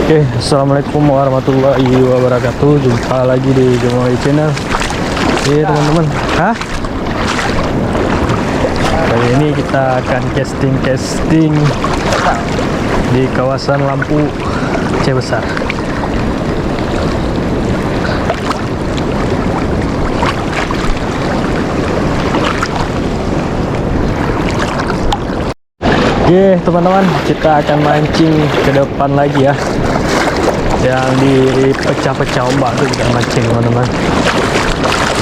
Oke, assalamualaikum warahmatullahi wabarakatuh. Jumpa lagi di Gemoy Channel. Oke teman-teman, kali ini kita akan casting di kawasan Lampu Cibesar. Oke teman-teman, kita akan mancing ke depan lagi ya. Yang di pecah-pecah ombak tuh kita mancing teman-teman.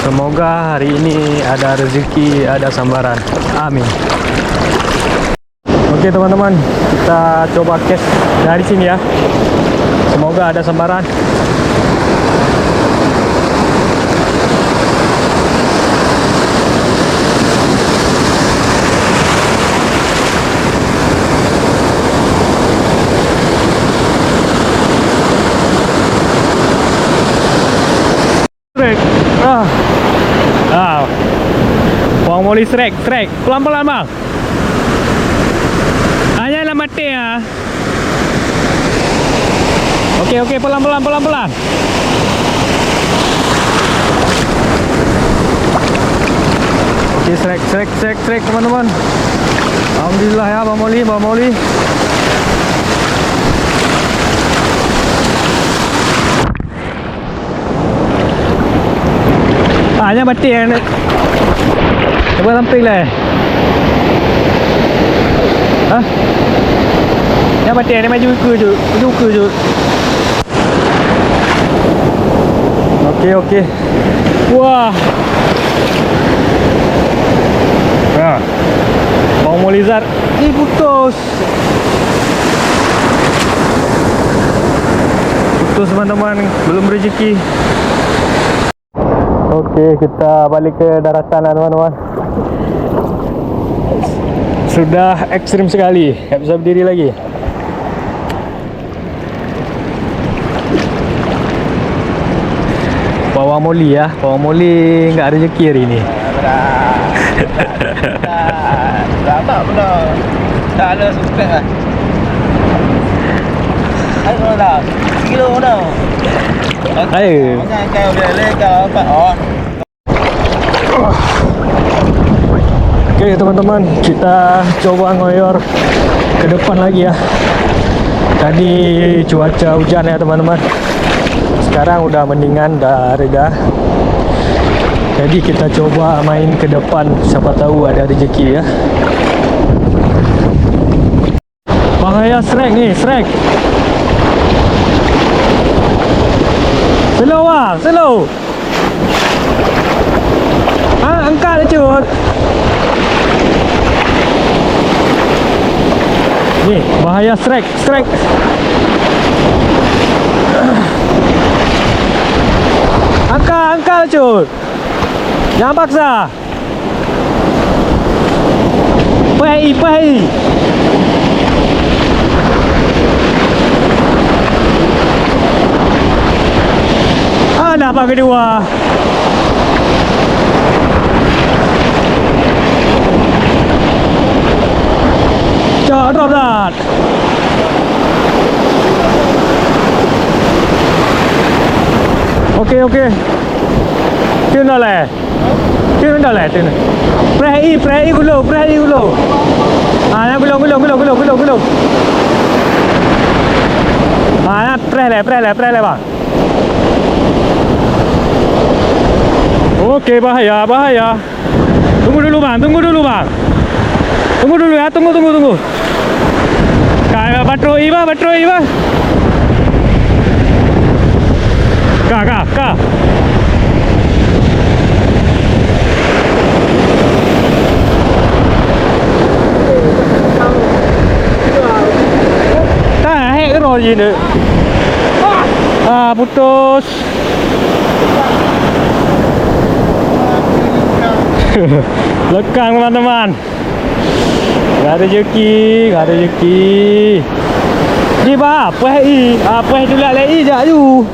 Semoga hari ini ada rezeki, ada sambaran. Amin. Oke teman-teman, kita coba cast dari sini ya. Semoga ada sambaran. Bang Moli strike, pelan-pelan bang. Hanya lah mati ya. Oke, pelan-pelan. Oke, strike teman-teman. Alhamdulillah ya Bang Moli. Hanya mati ya. Coba samping lah. Hah? Yang mati ni maju ke je. Okey. Wah. Bang Molizar ni putus teman-teman, belum rezeki. Oke, kita balik ke daratan lah teman-teman. Sudah ekstrim sekali, tak bisa berdiri lagi. Pawang Moli ya, Pawang Moli nggak rezeki hari ini. Tak benar. Tak ada suspek lah. Ayo dah. Kilo dah. Ayo. Jangan kau boleh kau apa? Oke teman-teman, kita coba ngoyor ke depan lagi ya. Tadi cuaca hujan ya teman-teman. Sekarang udah mendingan, udah reda. Jadi kita coba main ke depan, siapa tahu ada rezeki ya. Bahaya strike nih, strike. Slow bang, slow. Angkat cut. Ni, bahaya strike. Angkat cut. Jangan paksa. Pergi. Dapat kedua. Drop that. Okey. Tune dah lah. Press gulung. Yang gulung. Press lah bang. Okey, bahaya. Tunggu dulu bang. Tunggu dulu ya, tunggu. Patroli bang. Kak. Hek roh je ni. Putus. Lekang teman-teman. Gak ada rezeki. Ni bah, apa dulu lagi jap tu.